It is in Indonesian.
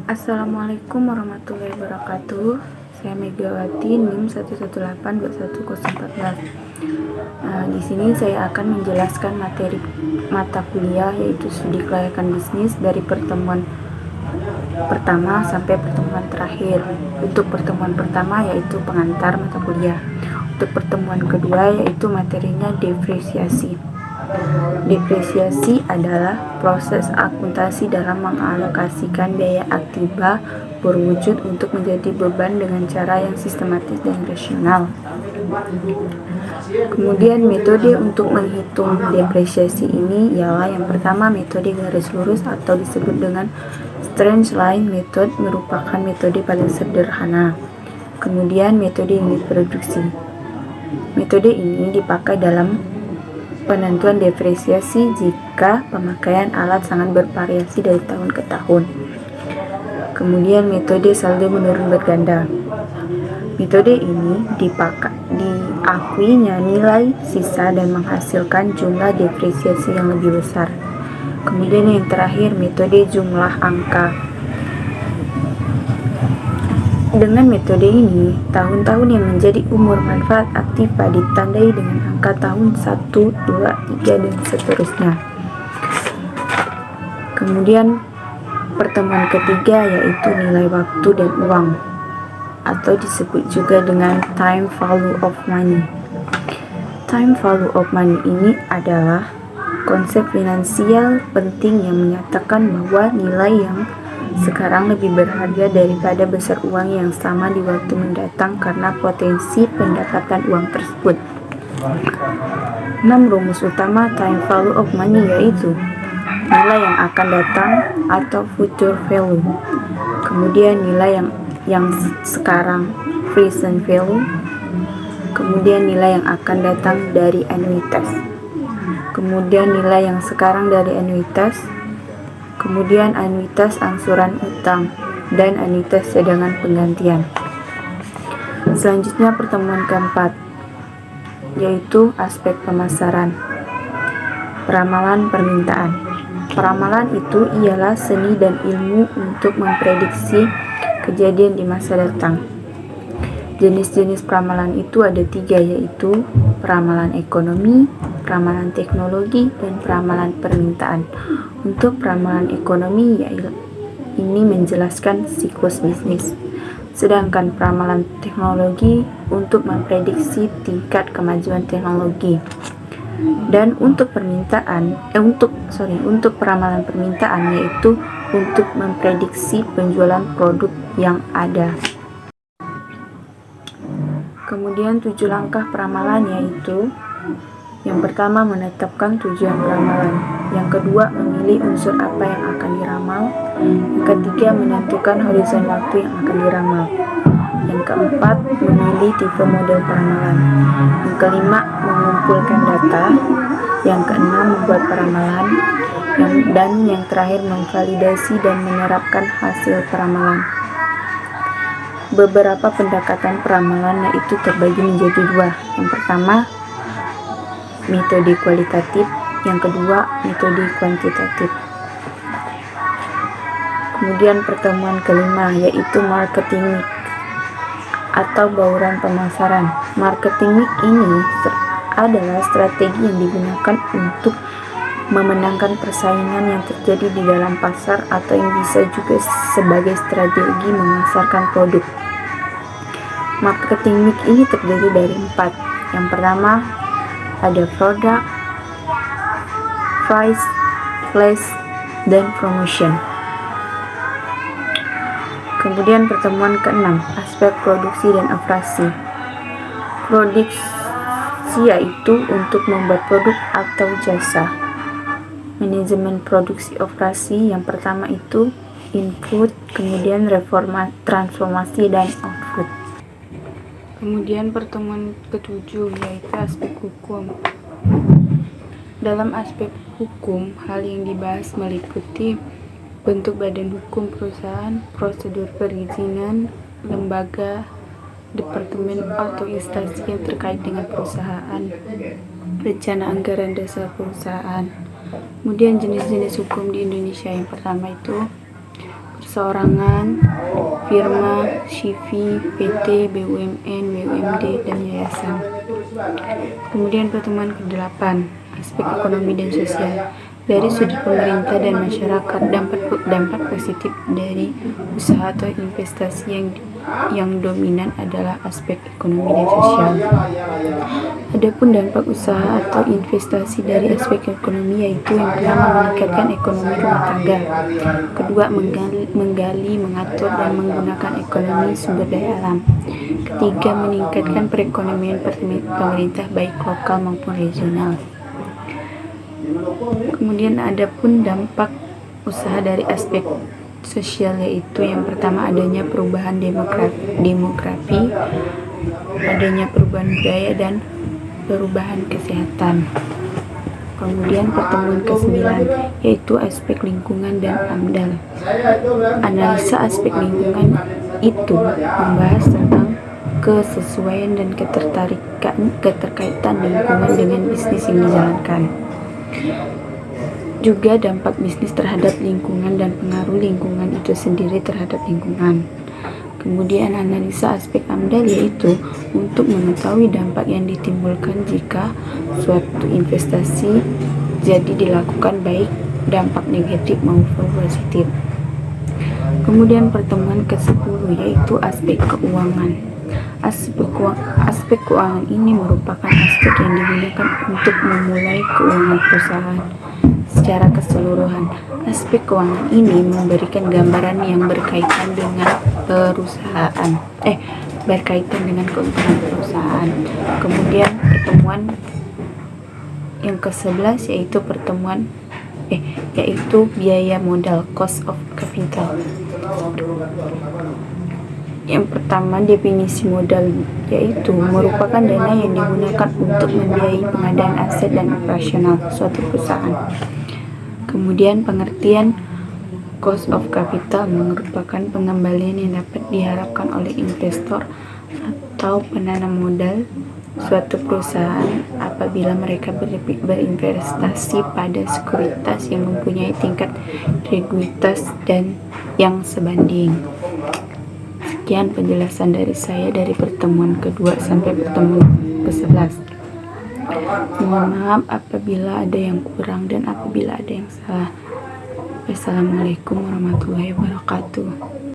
Assalamualaikum warahmatullahi wabarakatuh. Saya Megawati, NIM 1182114. Di sini saya akan menjelaskan materi mata kuliah, yaitu studi kelayakan bisnis dari pertemuan pertama sampai pertemuan terakhir. Untuk pertemuan pertama yaitu pengantar mata kuliah. Untuk pertemuan kedua yaitu materinya depresiasi. Depresiasi adalah proses akuntansi dalam mengalokasikan biaya aktiva berwujud untuk menjadi beban dengan cara yang sistematis dan rasional. Kemudian metode untuk menghitung depresiasi ini ialah yang pertama metode garis lurus atau disebut dengan straight line method, merupakan metode paling sederhana. Kemudian metode unit produksi. Metode ini dipakai dalam penentuan depresiasi jika pemakaian alat sangat bervariasi dari tahun ke tahun. Kemudian metode saldo menurun berganda. Metode ini diakuinya nilai sisa dan menghasilkan jumlah depresiasi yang lebih besar. Kemudian yang terakhir metode jumlah angka. Dengan metode ini, tahun-tahun yang menjadi umur manfaat aktiva ditandai dengan angka tahun 1, 2, 3, dan seterusnya. Kemudian pertemuan ketiga yaitu nilai waktu dan uang, atau disebut juga dengan time value of money. Time value of money ini adalah konsep finansial penting yang menyatakan bahwa nilai yang sekarang lebih berharga daripada besar uang yang sama di waktu mendatang karena potensi pendapatan uang tersebut. 6 rumus utama time value of money yaitu nilai yang akan datang atau future value. Kemudian nilai yang sekarang present value. Kemudian nilai yang akan datang dari anuitas. Kemudian nilai yang sekarang dari anuitas. Kemudian anuitas angsuran utang dan anuitas cadangan penggantian. Selanjutnya pertemuan keempat yaitu aspek pemasaran. Peramalan permintaan. Peramalan itu ialah seni dan ilmu untuk memprediksi kejadian di masa datang. Jenis-jenis peramalan itu ada 3 yaitu peramalan ekonomi, peramalan teknologi, dan peramalan permintaan. Untuk peramalan ekonomi ini menjelaskan siklus bisnis. Sedangkan peramalan teknologi untuk memprediksi tingkat kemajuan teknologi. Dan untuk untuk peramalan permintaan yaitu untuk memprediksi penjualan produk yang ada. Kemudian 7 langkah peramalan yaitu yang pertama menetapkan tujuan peramalan, yang kedua memilih unsur apa yang akan diramal, yang ketiga menentukan horizon waktu yang akan diramal, yang keempat memilih tipe model peramalan, yang kelima mengumpulkan data, yang keenam membuat peramalan, dan yang terakhir memvalidasi dan menerapkan hasil peramalan. Beberapa pendekatan peramalan yaitu terbagi menjadi 2. Yang pertama metode kualitatif, yang kedua metode kuantitatif. Kemudian pertemuan kelima yaitu marketing mix atau bauran pemasaran. Marketing mix ini adalah strategi yang digunakan untuk memenangkan persaingan yang terjadi di dalam pasar atau yang bisa juga sebagai strategi memasarkan produk. Marketing mix ini terdiri dari 4. Yang pertama ada product, price, place, dan promotion. Kemudian pertemuan ke-6 aspek produksi dan operasi. Produksi yaitu untuk membuat produk atau jasa. Manajemen produksi operasi yang pertama itu input, kemudian transformasi dan output. Kemudian pertemuan ke-7 yaitu aspek hukum. Dalam aspek hukum, hal yang dibahas meliputi bentuk badan hukum perusahaan, prosedur perizinan, lembaga, departemen atau instansi yang terkait dengan perusahaan, rencana anggaran dasar perusahaan. Kemudian jenis-jenis hukum di Indonesia yang pertama itu perseorangan, firma, CV, PT, BUMN, BUMD, dan yayasan. Kemudian pertemuan ke-8, aspek ekonomi dan sosial. Dari sudut pemerintah dan masyarakat, dampak positif dari usaha atau investasi yang dominan adalah aspek ekonomi dan sosial. Adapun dampak usaha atau investasi dari aspek ekonomi yaitu yang pertama meningkatkan ekonomi rumah tangga, kedua menggali, mengatur dan menggunakan ekonomi sumber daya alam, ketiga meningkatkan perekonomian pemerintah baik lokal maupun regional. Kemudian ada pun dampak usaha dari aspek sosial yaitu yang pertama adanya perubahan demografi, adanya perubahan budaya dan perubahan kesehatan. Kemudian pertemuan ke-9 yaitu aspek lingkungan dan AMDAL. Analisa aspek lingkungan itu membahas tentang kesesuaian dan keterkaitan lingkungan dengan bisnis yang dijalankan. Juga dampak bisnis terhadap lingkungan dan pengaruh lingkungan itu sendiri terhadap lingkungan. Kemudian analisa aspek AMDAL yaitu untuk mengetahui dampak yang ditimbulkan jika suatu investasi jadi dilakukan baik dampak negatif maupun positif. Kemudian pertemuan ke-10 yaitu aspek keuangan. Aspek keuangan ini merupakan aspek yang digunakan untuk memulai keuangan perusahaan secara keseluruhan. Aspek keuangan ini memberikan gambaran yang berkaitan dengan keuntungan perusahaan. Kemudian pertemuan yang ke-11 yaitu biaya modal, cost of capital. Yang pertama, definisi modal yaitu merupakan dana yang digunakan untuk membiayai pengadaan aset dan operasional suatu perusahaan. Kemudian pengertian cost of capital merupakan pengembalian yang dapat diharapkan oleh investor atau penanam modal suatu perusahaan apabila mereka berinvestasi pada sekuritas yang mempunyai tingkat likuiditas dan yang sebanding. Sekian penjelasan dari saya dari pertemuan kedua sampai pertemuan ke-11. Mohon maaf apabila ada yang kurang dan apabila ada yang salah. Wassalamualaikum warahmatullahi wabarakatuh.